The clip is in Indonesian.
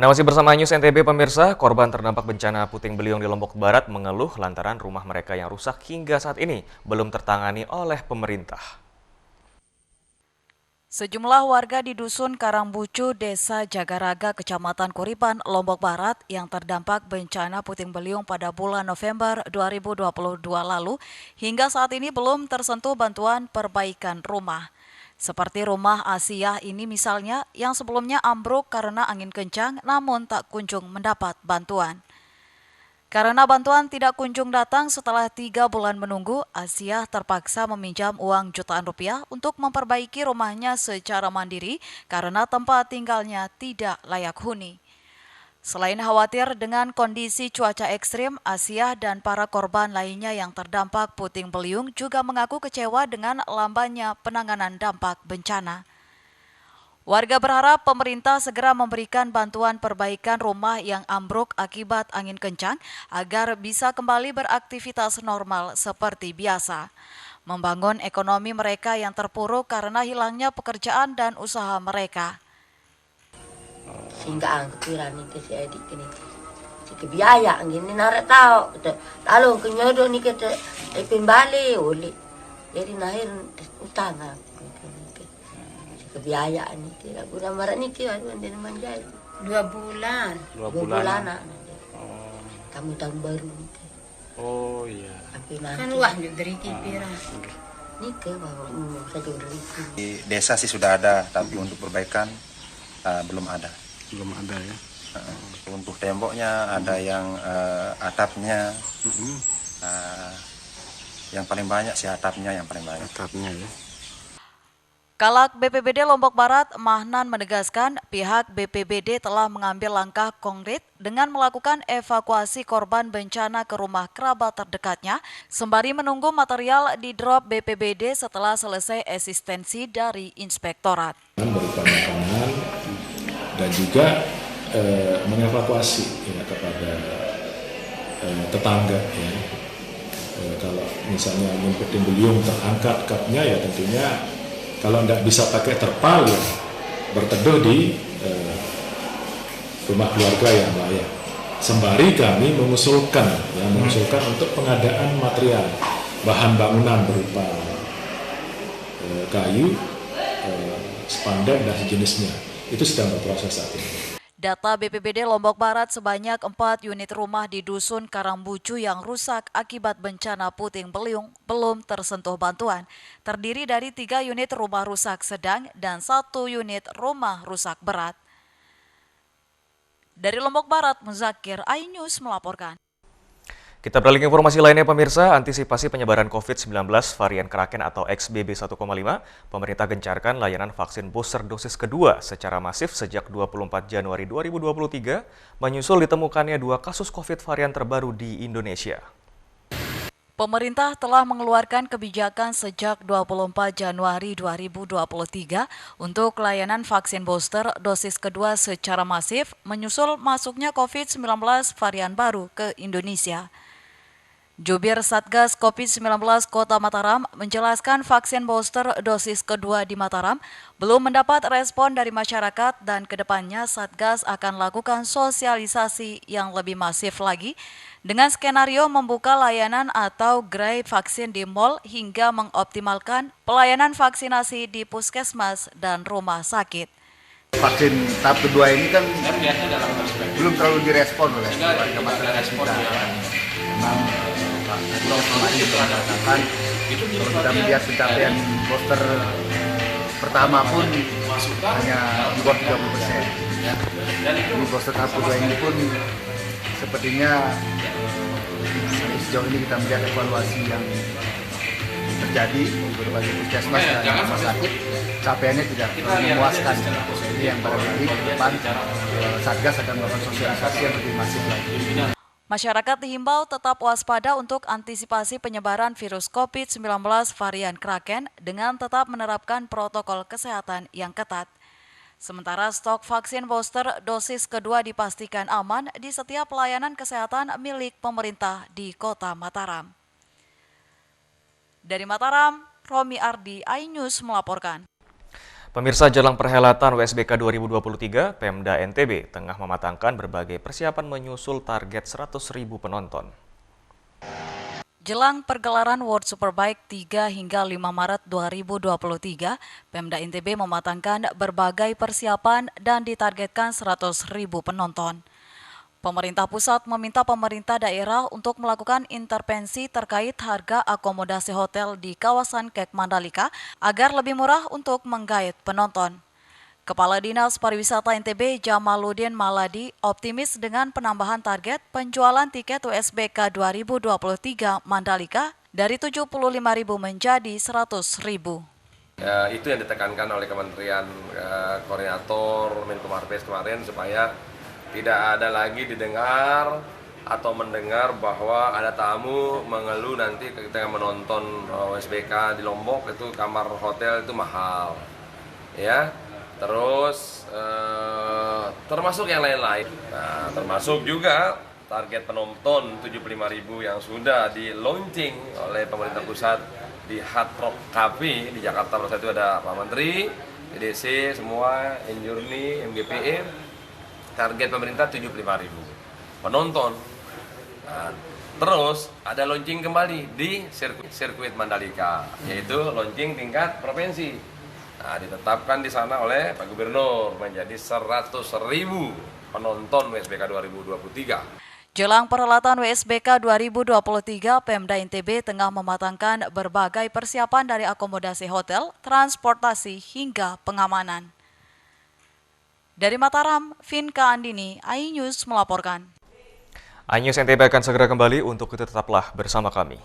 Anda masih bersama News NTB pemirsa, korban terdampak bencana puting beliung di Lombok Barat mengeluh lantaran rumah mereka yang rusak hingga saat ini belum tertangani oleh pemerintah. Sejumlah warga di Dusun Karangbucu, Desa Jagaraga, Kecamatan Kuripan, Lombok Barat yang terdampak bencana puting beliung pada bulan November 2022 lalu hingga saat ini belum tersentuh bantuan perbaikan rumah. Seperti rumah Asia ini misalnya yang sebelumnya ambruk karena angin kencang namun tak kunjung mendapat bantuan. Karena bantuan tidak kunjung datang setelah 3 bulan menunggu, Asia terpaksa meminjam uang jutaan rupiah untuk memperbaiki rumahnya secara mandiri karena tempat tinggalnya tidak layak huni. Selain khawatir dengan kondisi cuaca ekstrim, Asia dan para korban lainnya yang terdampak puting beliung juga mengaku kecewa dengan lambannya penanganan dampak bencana. Warga berharap pemerintah segera memberikan bantuan perbaikan rumah yang ambruk akibat angin kencang agar bisa kembali beraktivitas normal seperti biasa. Membangun ekonomi mereka yang terpuruk karena hilangnya pekerjaan dan usaha mereka. Sehingga angkiran itu si adik ini si kebiaya gini narik tahu lalu kenyodo nih kita balik oleh jadi nahir utang kebiayaan ini tidak guna marah nih kira dia manjai 2 bulan. 2 bulan kamu tahun baru nih. Oh iya. Kan luah dari kipira. Nih ke bawa saja dari Di desa sih sudah ada, tapi untuk perbaikan belum ada. Belum ada ya. Untuk temboknya ada yang atapnya. Yang paling banyak sih atapnya yang paling banyak. Atapnya ya. Kalak BPBD Lombok Barat, Mahnan menegaskan pihak BPBD telah mengambil langkah konkret dengan melakukan evakuasi korban bencana ke rumah kerabat terdekatnya, sembari menunggu material di drop BPBD setelah selesai asistensi dari inspektorat. Berupa makanan dan juga mengevakuasi ya, kepada tetangga ya. Kalau misalnya puting beliung terangkat kapnya ya tentunya kalau tidak bisa pakai terpal ya berteduh di rumah keluarga yang layak. Sembari kami mengusulkan untuk pengadaan material bahan bangunan berupa kayu, spanduk dan sejenisnya. Itu sedang berproses saat ini. Data BPBD Lombok Barat sebanyak 4 unit rumah di Dusun Karangbucu yang rusak akibat bencana puting beliung belum tersentuh bantuan. Terdiri dari 3 unit rumah rusak sedang dan 1 unit rumah rusak berat. Dari Lombok Barat, Muzakir, iNews melaporkan. Kita beralih ke informasi lainnya pemirsa, antisipasi penyebaran COVID-19 varian Kraken atau XBB 1,5, pemerintah gencarkan layanan vaksin booster dosis kedua secara masif sejak 24 Januari 2023, menyusul ditemukannya 2 kasus COVID varian terbaru di Indonesia. Pemerintah telah mengeluarkan kebijakan sejak 24 Januari 2023 untuk layanan vaksin booster dosis kedua secara masif, menyusul masuknya COVID-19 varian baru ke Indonesia. Jubir Satgas COVID-19 Kota Mataram menjelaskan vaksin booster dosis kedua di Mataram belum mendapat respon dari masyarakat dan kedepannya Satgas akan lakukan sosialisasi yang lebih masif lagi dengan skenario membuka layanan atau gerai vaksin di mal hingga mengoptimalkan pelayanan vaksinasi di puskesmas dan rumah sakit. Vaksin tahap kedua ini kan belum terlalu direspon oleh warga masyarakat kita. Memang kemarin mengatakan kalau kita melihat pencapaian booster pertama pun hanya di bawah 30%. Di booster tahap kedua ini pun sepertinya sejauh ini kita melihat evaluasi yang terjadi di berbagai puskesmas dan rumah sakit, capaiannya tidak memuaskan. Ini yang barangkali ke depan Satgas akan melakukan sosialisasi yang lebih masif lagi. Masyarakat dihimbau tetap waspada untuk antisipasi penyebaran virus COVID-19 varian Kraken dengan tetap menerapkan protokol kesehatan yang ketat. Sementara stok vaksin booster dosis kedua dipastikan aman di setiap pelayanan kesehatan milik pemerintah di Kota Mataram. Dari Mataram, Romi Ardi, iNews melaporkan. Pemirsa, jelang perhelatan WSBK 2023, Pemda NTB tengah mematangkan berbagai persiapan menyusul target 100.000 penonton. Jelang pergelaran World Superbike 3 hingga 5 Maret 2023, Pemda NTB mematangkan berbagai persiapan dan ditargetkan 100.000 penonton. Pemerintah pusat meminta pemerintah daerah untuk melakukan intervensi terkait harga akomodasi hotel di kawasan Kek Mandalika agar lebih murah untuk menggait penonton. Kepala Dinas Pariwisata NTB Jamaluddin Maladi optimis dengan penambahan target penjualan tiket WSBK 2023 Mandalika dari 75.000 menjadi 100.000. Ya, itu yang ditekankan oleh Kementerian Koordinator Menko Marves kemarin supaya tidak ada lagi didengar atau mendengar bahwa ada tamu mengeluh nanti ketika menonton WSBK di Lombok itu kamar hotel itu mahal, ya. Terus termasuk yang lain-lain. Nah, termasuk juga target penonton 75.000 yang sudah di launching oleh pemerintah pusat di Hard Rock Cafe di Jakarta. Pada saat itu ada Pak Menteri, EDC, semua, Enjurni, MGPE. Target pemerintah 75.000 penonton. Nah, terus ada launching kembali di sirkuit Mandalika, yaitu launching tingkat provinsi. Nah, ditetapkan di sana oleh Pak Gubernur menjadi 100.000 penonton WSBK 2023. Jelang perhelatan WSBK 2023, Pemda NTB tengah mematangkan berbagai persiapan dari akomodasi hotel, transportasi, hingga pengamanan. Dari Mataram, Vinka Andini, iNews melaporkan. iNews NTB akan segera kembali, untuk itu tetaplah bersama kami.